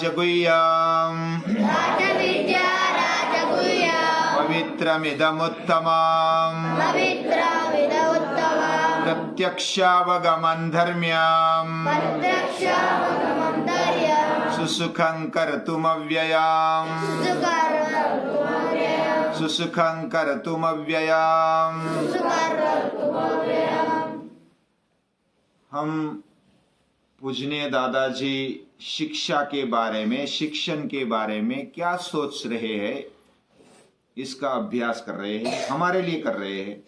राजगुह्यम् पवित्रमिदमुत्तमम् प्रत्यक्षावगमन् धर्म्यम् सुसुखं कर्तुमव्ययम् हम पूजनीय दादाजी शिक्षा के बारे में, शिक्षण के बारे में क्या सोच रहे हैं, इसका अभ्यास कर रहे हैं, हमारे लिए कर रहे हैं।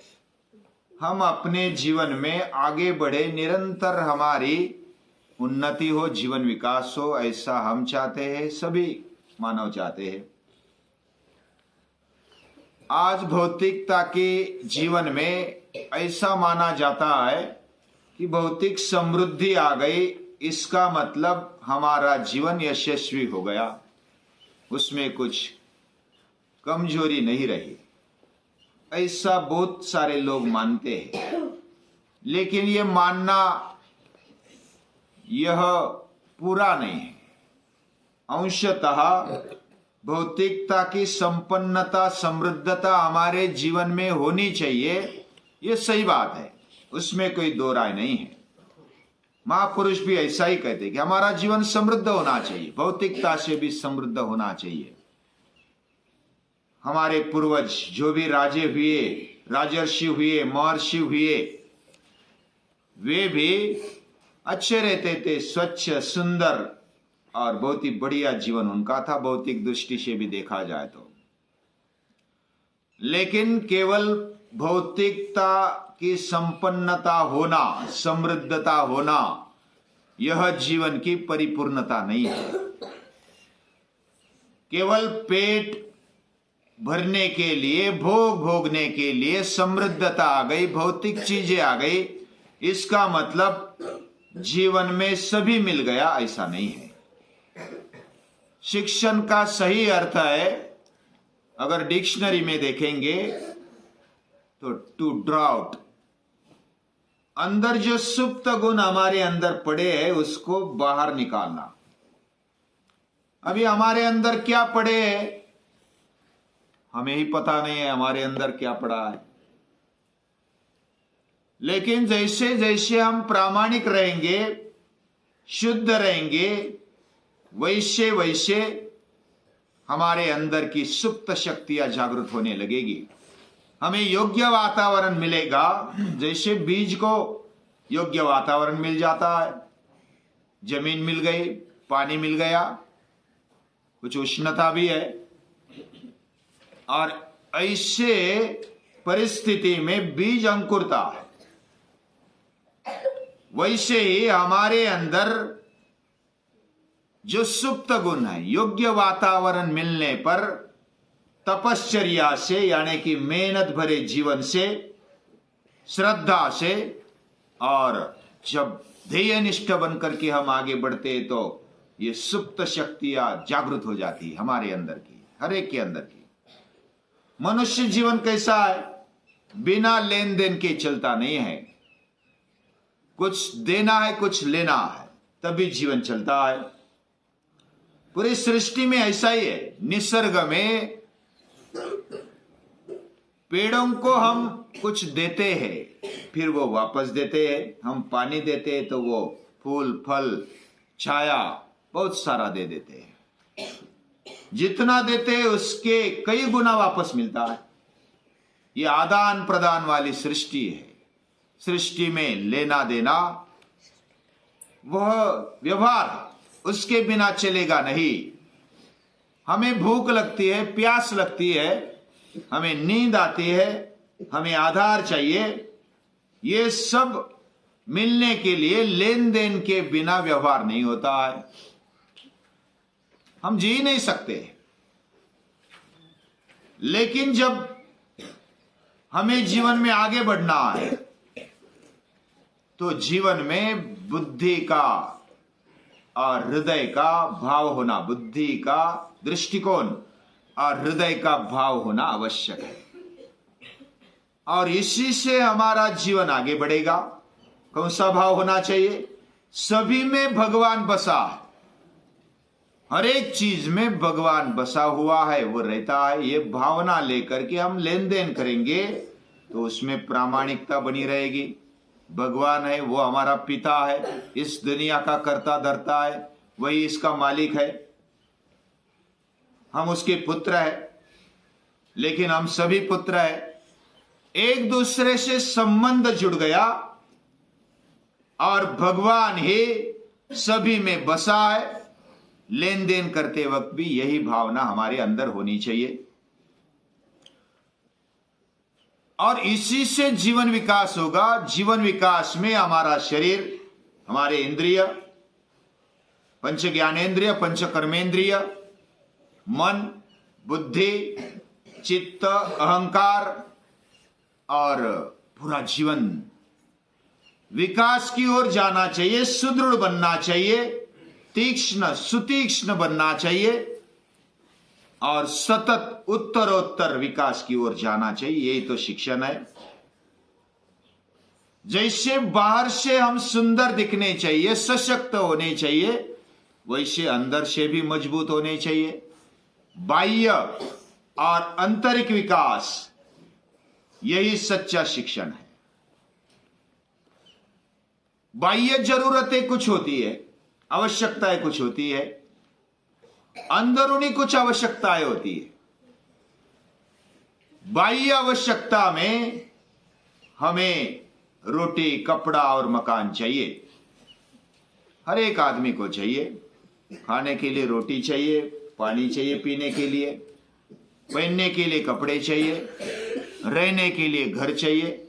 हम अपने जीवन में आगे बढ़े, निरंतर हमारी उन्नति हो, जीवन विकास हो, ऐसा हम चाहते हैं, सभी मानव चाहते हैं। आज भौतिकता के जीवन में ऐसा माना जाता है कि भौतिक समृद्धि आ गई, इसका मतलब हमारा जीवन यशस्वी हो गया, उसमें कुछ कमजोरी नहीं रही। ऐसा बहुत सारे लोग मानते हैं, लेकिन ये मानना यह पूरा नहीं है। अंशतः भौतिकता की संपन्नता, समृद्धता हमारे जीवन में होनी चाहिए, ये सही बात है, उसमें कोई दो राय नहीं है। महापुरुष भी ऐसा ही कहते हैं कि हमारा जीवन समृद्ध होना चाहिए, भौतिकता से भी समृद्ध होना चाहिए। हमारे पूर्वज जो भी राजे हुए, राजर्षि हुए, महर्षि हुए, वे भी अच्छे रहते थे, स्वच्छ, सुंदर, और बहुत ही बढ़िया जीवन उनका था भौतिक दृष्टि से भी देखा जाए तो। लेकिन केवल भौतिकता की संपन्नता होना, समृद्धता होना, यह जीवन की परिपूर्णता नहीं है। केवल पेट भरने के लिए, भोग भोगने के लिए समृद्धता आ गई, भौतिक चीजें आ गई, इसका मतलब जीवन में सभी मिल गया, ऐसा नहीं है। शिक्षण का सही अर्थ है, अगर डिक्शनरी में देखेंगे तो टू ड्रॉ आउट, अंदर जो सुप्त गुण हमारे अंदर पड़े हैं उसको बाहर निकालना। अभी हमारे अंदर क्या पड़े है हमें ही पता नहीं है, हमारे अंदर क्या पड़ा है। लेकिन जैसे जैसे हम प्रामाणिक रहेंगे, शुद्ध रहेंगे, वैसे वैसे हमारे अंदर की सुप्त शक्तियां जागृत होने लगेगी। हमें योग्य वातावरण मिलेगा, जैसे बीज को योग्य वातावरण मिल जाता है, जमीन मिल गई, पानी मिल गया, कुछ उष्णता भी है, और ऐसे परिस्थिति में बीज अंकुरता है। वैसे ही हमारे अंदर जो सुप्त गुण है, योग्य वातावरण मिलने पर तपश्चर्या से, यानी कि मेहनत भरे जीवन से, श्रद्धा से, और जब ध्येयनिष्ठ बनकर के हम आगे बढ़ते हैं तो ये सुप्त शक्तियां जागृत हो जाती है हमारे अंदर की, हर एक के अंदर की। मनुष्य जीवन कैसा है? बिना लेन देन के चलता नहीं है। कुछ देना है, कुछ लेना है, तभी जीवन चलता है। पूरी सृष्टि में ऐसा ही है। निसर्ग में पेड़ों को हम कुछ देते हैं, फिर वो वापस देते हैं। हम पानी देते हैं तो वो फूल, फल, छाया बहुत सारा दे देते हैं। जितना देते हैं उसके कई गुना वापस मिलता है। ये आदान प्रदान वाली सृष्टि है। सृष्टि में लेना देना, वह व्यवहार, उसके बिना चलेगा नहीं। हमें भूख लगती है, प्यास लगती है, हमें नींद आती है, हमें आधार चाहिए। ये सब मिलने के लिए लेन देन के बिना व्यवहार नहीं होता है। हम जी नहीं सकते। लेकिन जब हमें जीवन में आगे बढ़ना है तो जीवन में बुद्धि का और हृदय का भाव होना, बुद्धि का दृष्टिकोण और हृदय का भाव होना आवश्यक है। और इसी से हमारा जीवन आगे बढ़ेगा। कौन सा भाव होना चाहिए? सभी में भगवान बसा है। हर एक चीज में भगवान बसा हुआ है, वो रहता है। ये भावना लेकर के हम लेन देन करेंगे तो उसमें प्रामाणिकता बनी रहेगी। भगवान है, वो हमारा पिता है, इस दुनिया का कर्ता धर्ता है, वही इसका मालिक है, हम उसके पुत्र हैं। लेकिन हम सभी पुत्र हैं, एक दूसरे से संबंध जुड़ गया और भगवान ही सभी में बसा है। लेन देन करते वक्त भी यही भावना हमारे अंदर होनी चाहिए और इसी से जीवन विकास होगा। जीवन विकास में हमारा शरीर, हमारे इंद्रिय, पंच ज्ञानेन्द्रिय, पंच कर्मेंद्रिय, मन, बुद्धि, चित्त, अहंकार और पूरा जीवन विकास की ओर जाना चाहिए, सुदृढ़ बनना चाहिए, तीक्ष्ण सुतीक्ष्ण बनना चाहिए और सतत उत्तरोत्तर विकास की ओर जाना चाहिए। यही तो शिक्षण है। जैसे बाहर से हम सुंदर दिखने चाहिए, सशक्त होने चाहिए, वैसे अंदर से भी मजबूत होने चाहिए। बाह्य और आंतरिक विकास, यही सच्चा शिक्षण है। बाह्य जरूरतें कुछ होती है, आवश्यकताएं कुछ होती है, अंदरूनी कुछ आवश्यकताएं होती है। बाह्य आवश्यकता में हमें रोटी, कपड़ा और मकान चाहिए। हर एक आदमी को चाहिए। खाने के लिए रोटी चाहिए, पानी चाहिए पीने के लिए, पहनने के लिए कपड़े चाहिए, रहने के लिए घर चाहिए।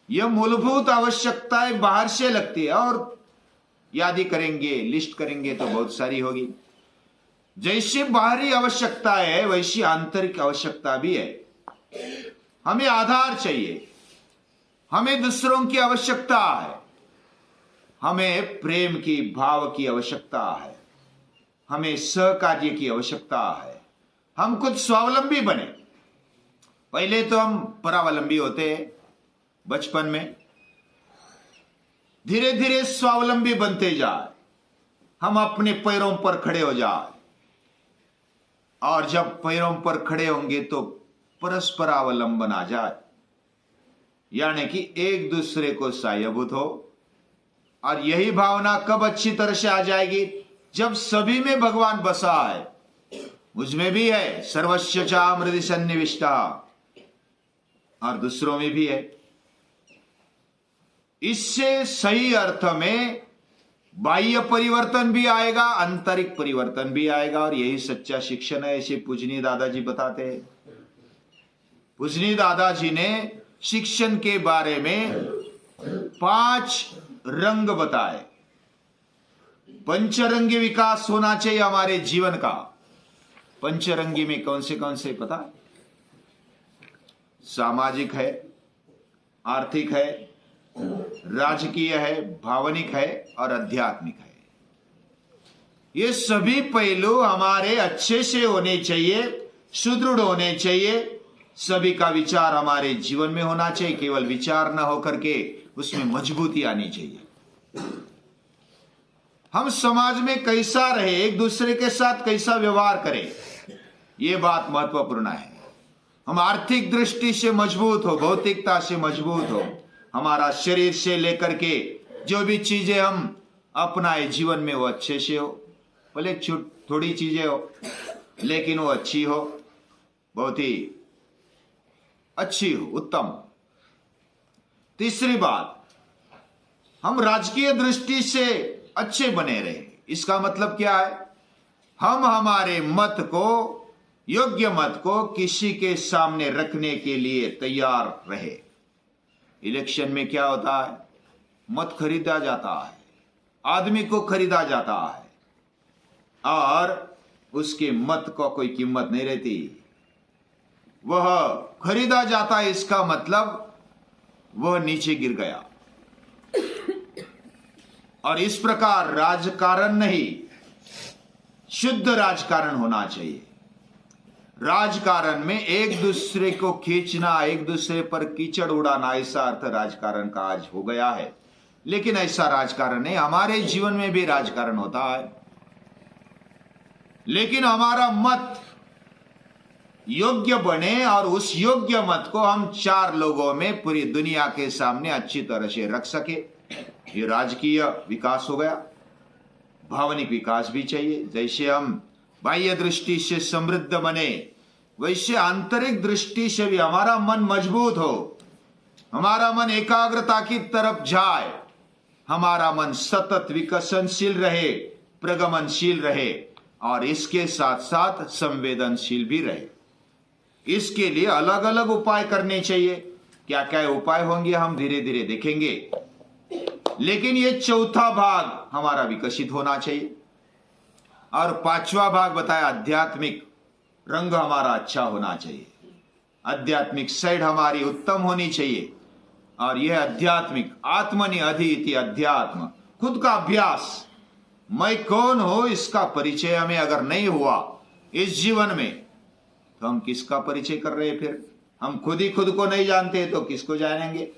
यह मूलभूत आवश्यकताएं बाहर से लगती है और यादी करेंगे, लिस्ट करेंगे तो बहुत सारी होगी। जैसे बाहरी आवश्यकता है वैसी आंतरिक आवश्यकता भी है। हमें आधार चाहिए, हमें दूसरों की आवश्यकता है, हमें प्रेम की, भाव की आवश्यकता है, हमें सहकार्य की आवश्यकता है। हम खुद स्वावलंबी बने। पहले तो हम परावलंबी होते हैं बचपन में, धीरे धीरे स्वावलंबी बनते जाए, हम अपने पैरों पर खड़े हो जाए और जब पैरों पर खड़े होंगे तो परस्पर अवलंबन आ जाए, यानी कि एक दूसरे को सहायभूत हो। और यही भावना कब अच्छी तरह से आ जाएगी? जब सभी में भगवान बसा है, मुझमें भी है, सर्वस्य चामृति सन्निविष्टा, और दूसरों में भी है। इससे सही अर्थ में बाह्य परिवर्तन भी आएगा, आंतरिक परिवर्तन भी आएगा, और यही सच्चा शिक्षण है। ऐसे पूजनीय दादाजी बताते हैं। पूजनीय दादाजी ने शिक्षण के बारे में 5 रंग बताए। पंचरंगी विकास होना चाहिए हमारे जीवन का। पंचरंगी में कौन से पता है? सामाजिक है, आर्थिक है, राजकीय है, भावनिक है और आध्यात्मिक है। ये सभी पहलू हमारे अच्छे से होने चाहिए, सुदृढ़ होने चाहिए। सभी का विचार हमारे जीवन में होना चाहिए। केवल विचार न होकर के उसमें मजबूती आनी चाहिए। हम समाज में कैसा रहे, एक दूसरे के साथ कैसा व्यवहार करें, यह बात महत्वपूर्ण है। हम आर्थिक दृष्टि से मजबूत हो, भौतिकता से मजबूत हो, हमारा शरीर से लेकर के जो भी चीजें हम अपनाए जीवन में वो अच्छे से हो। भले थोड़ी चीजें हो लेकिन वो अच्छी हो, बहुत ही अच्छी हो, उत्तम। तीसरी बात, हम राजकीय दृष्टि से अच्छे बने रहे। इसका मतलब क्या है? हम हमारे मत को, योग्य मत को किसी के सामने रखने के लिए तैयार रहे। इलेक्शन में क्या होता है? मत खरीदा जाता है, आदमी को खरीदा जाता है और उसके मत को कोई कीमत नहीं रहती, वह खरीदा जाता है। इसका मतलब वह नीचे गिर गया। और इस प्रकार राजकारण नहीं, शुद्ध राजकारण होना चाहिए। राजकारण में एक दूसरे को खींचना, एक दूसरे पर कीचड़ उड़ाना, ऐसा अर्थ राजकारण का आज हो गया है। लेकिन ऐसा राजकारण नहीं, हमारे जीवन में भी राजकारण होता है। लेकिन हमारा मत योग्य बने और उस योग्य मत को हम 4 लोगों में पूरी दुनिया के सामने अच्छी तरह से रख सके। ये राजकीय विकास हो गया। भावनिक विकास भी चाहिए। जैसे हम बाह्य दृष्टि से समृद्ध बने, वैसे आंतरिक दृष्टि से भी हमारा मन मजबूत हो, हमारा मन एकाग्रता की तरफ जाए, हमारा मन सतत विकसनशील रहे, प्रगमनशील रहे और इसके साथ साथ संवेदनशील भी रहे। इसके लिए अलग अलग उपाय करने चाहिए। क्या क्या उपाय होंगे हम धीरे धीरे देखेंगे, लेकिन ये चौथा भाग हमारा विकसित होना चाहिए। और 5वां भाग बताया, आध्यात्मिक रंग हमारा अच्छा होना चाहिए, आध्यात्मिक साइड हमारी उत्तम होनी चाहिए। और यह आध्यात्मिक आत्मनि अधीति अध्यात्म, खुद का अभ्यास, मैं कौन हूं इसका परिचय हमें अगर नहीं हुआ इस जीवन में, तो हम किसका परिचय कर रहे हैं? फिर हम खुद ही खुद को नहीं जानते तो किसको जानेंगे?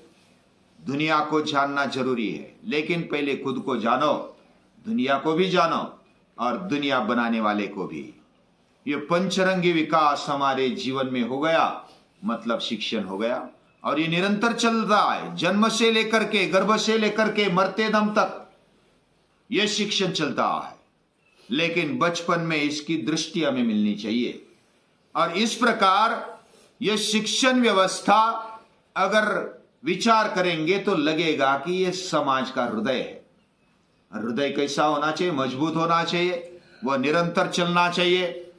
दुनिया को जानना जरूरी है, लेकिन पहले खुद को जानो, दुनिया को भी जानो और दुनिया बनाने वाले को भी। ये पंचरंगी विकास हमारे जीवन में हो गया, मतलब शिक्षण हो गया। और ये निरंतर चल रहा है, जन्म से लेकर के, गर्भ से लेकर के मरते दम तक यह शिक्षण चलता है। लेकिन बचपन में इसकी दृष्टि हमें मिलनी चाहिए। और इस प्रकार यह शिक्षण व्यवस्था अगर विचार करेंगे तो लगेगा कि यह समाज का हृदय है। हृदय कैसा होना चाहिए? मजबूत होना चाहिए, वह निरंतर चलना चाहिए,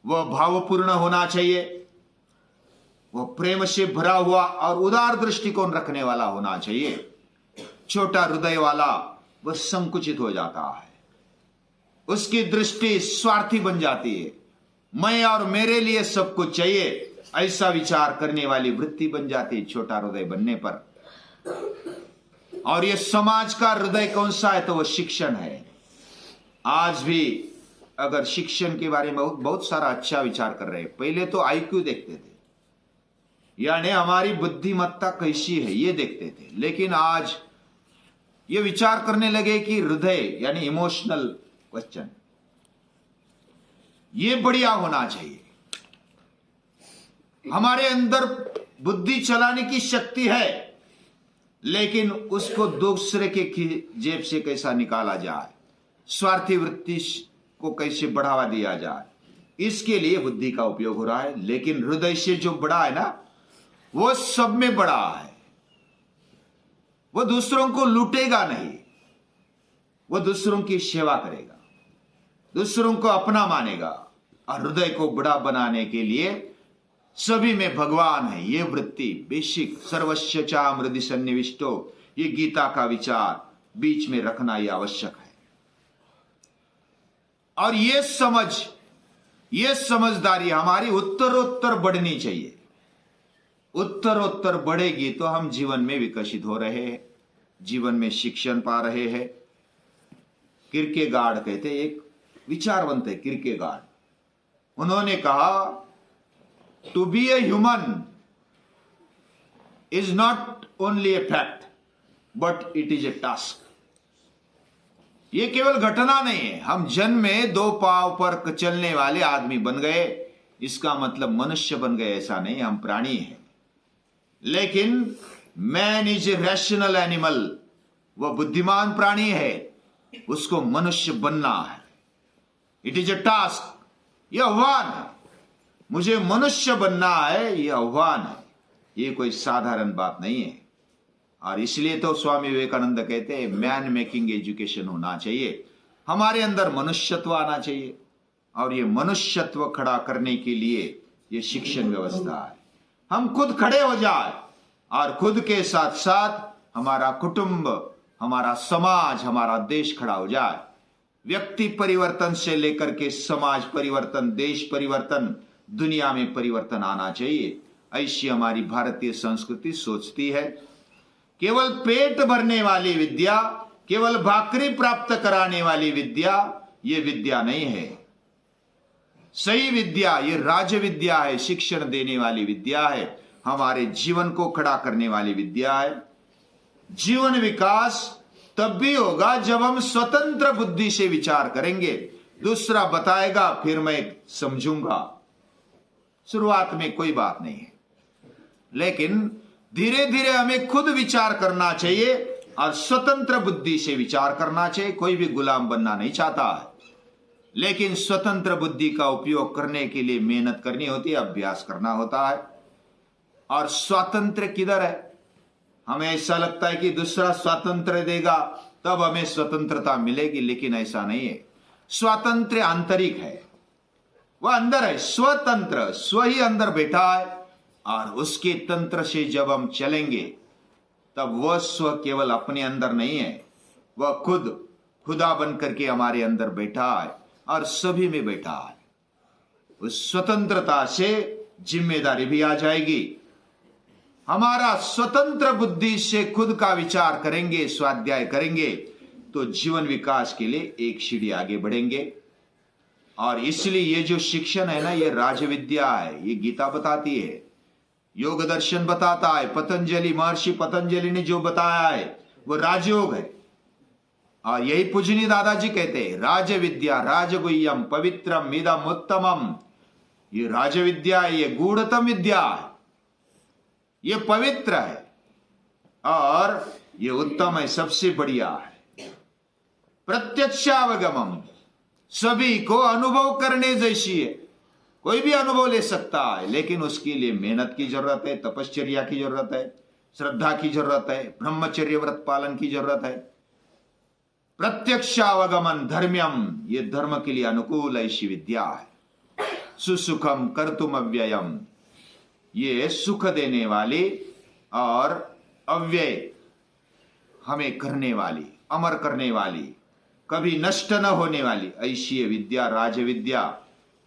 वह भावपूर्ण होना चाहिए, वह प्रेम से भरा हुआ और उदार दृष्टिकोण रखने वाला होना चाहिए। छोटा हृदय वाला वह संकुचित हो जाता है, उसकी दृष्टि स्वार्थी बन जाती है, मैं और मेरे लिए सब कुछ चाहिए, ऐसा विचार करने वाली वृत्ति बन जाती है छोटा हृदय बनने पर। और यह समाज का हृदय कौन सा है? तो वह शिक्षण है। आज भी अगर शिक्षण के बारे में बहुत सारा अच्छा विचार कर रहे हैं। पहले तो आईक्यू देखते थे, यानी हमारी बुद्धिमत्ता कैसी है ये देखते थे, लेकिन आज ये विचार करने लगे कि हृदय यानी इमोशनल क्वेश्चन ये बढ़िया होना चाहिए। हमारे अंदर बुद्धि चलाने की शक्ति है, लेकिन उसको दूसरे के जेब से कैसा निकाला जाए, स्वार्थी वृत्ति को कैसे बढ़ावा दिया जाए, इसके लिए बुद्धि का उपयोग हो रहा है। लेकिन हृदय से जो बड़ा है ना, वो सब में बड़ा है। वो दूसरों को लूटेगा नहीं, वो दूसरों की सेवा करेगा, दूसरों को अपना मानेगा। और हृदय को बड़ा बनाने के लिए सभी में भगवान है, ये वृत्ति बेसिक सर्वस्व चाम हृदय सन्निविष्टो, ये गीता का विचार बीच में रखना ये आवश्यक है। और ये समझ, ये समझदारी हमारी उत्तरोत्तर बढ़नी चाहिए। उत्तरोत्तर बढ़ेगी तो हम जीवन में विकसित हो रहे हैं, जीवन में शिक्षण पा रहे हैं। किरकेगार्ड कहते, एक विचारवंत है किरकेगार्ड, उन्होंने कहा to be a human is not only a fact but it is a task. ये केवल घटना नहीं है, हम जन्म में 2 पांव पर चलने वाले आदमी बन गए, इसका मतलब मनुष्य बन गए ऐसा नहीं, हम प्राणी हैं। लेकिन man is a rational animal, वह बुद्धिमान प्राणी है, उसको मनुष्य बनना है। इट इज ए टास्क, यह आह्वान है, मुझे मनुष्य बनना है, यह आह्वान है, यह कोई साधारण बात नहीं है। और इसलिए तो स्वामी विवेकानंद कहते हैं मैन मेकिंग एजुकेशन होना चाहिए, हमारे अंदर मनुष्यत्व आना चाहिए। और ये मनुष्यत्व खड़ा करने के लिए ये शिक्षण व्यवस्था है। हम खुद खड़े हो जाए और खुद के साथ साथ हमारा कुटुंब, हमारा समाज, हमारा देश खड़ा हो जाए। व्यक्ति परिवर्तन से लेकर के समाज परिवर्तन, देश परिवर्तन, दुनिया में परिवर्तन आना चाहिए, ऐसी हमारी भारतीय संस्कृति सोचती है। केवल पेट भरने वाली विद्या, केवल भाकरी प्राप्त कराने वाली विद्या ये विद्या नहीं है। सही विद्या ये राज विद्या है, शिक्षण देने वाली विद्या है, हमारे जीवन को खड़ा करने वाली विद्या है। जीवन विकास तब भी होगा जब हम स्वतंत्र बुद्धि से विचार करेंगे, दूसरा बताएगा फिर मैं समझूंगा। शुरुआत में कोई बात नहीं है, लेकिन धीरे धीरे हमें खुद विचार करना चाहिए और स्वतंत्र बुद्धि से विचार करना चाहिए। कोई भी गुलाम बनना नहीं चाहता है, लेकिन स्वतंत्र बुद्धि का उपयोग करने के लिए मेहनत करनी होती है, अभ्यास करना होता है। और स्वातंत्र्य किधर है? हमें ऐसा लगता है कि दूसरा स्वातंत्र्य देगा तब हमें स्वतंत्रता मिलेगी, लेकिन ऐसा नहीं है। स्वातंत्र्य आंतरिक है, वह अंदर है। स्वतंत्र, स्व ही अंदर बैठा है, और उसके तंत्र से जब हम चलेंगे तब वह स्व केवल अपने अंदर नहीं है, वह खुद खुदा बन करके हमारे अंदर बैठा है और सभी में बैठा है। उस स्वतंत्रता से जिम्मेदारी भी आ जाएगी। हमारा स्वतंत्र बुद्धि से खुद का विचार करेंगे, स्वाध्याय करेंगे, तो जीवन विकास के लिए एक सीढ़ी आगे बढ़ेंगे। और इसलिए ये जो शिक्षण है ना, ये राजविद्या है। ये गीता बताती है, योग दर्शन बताता है, पतंजलि, महर्षि पतंजलि ने जो बताया है वो राजयोग है। और यही पूजनीय दादाजी कहते हैं, राजविद्या राजगुह्यम पवित्रम इदम उत्तमम। ये राजविद्या है, ये गूढ़तम विद्या है, ये पवित्र है और ये उत्तम है, सबसे बढ़िया है। प्रत्यक्षावगमम, सभी को अनुभव करने जैसी है। कोई भी अनुभव ले सकता है, लेकिन उसके लिए मेहनत की जरूरत है, तपश्चर्या की जरूरत है, श्रद्धा की जरूरत है, ब्रह्मचर्य व्रत पालन की जरूरत है। प्रत्यक्षावगमन धर्म्यम, ये धर्म के लिए अनुकूल ऐसी विद्या है। सुसुखम कर्तुम अव्ययम, ये सुख देने वाली और अव्यय हमें करने वाली, अमर करने वाली, कभी नष्ट न होने वाली ऐसी विद्या, राजविद्या,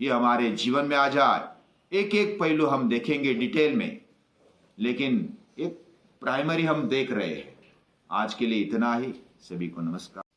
ये हमारे जीवन में आ जाए। एक एक पहलू हम देखेंगे डिटेल में, लेकिन एक प्राइमरी हम देख रहे हैं। आज के लिए इतना ही। सभी को नमस्कार।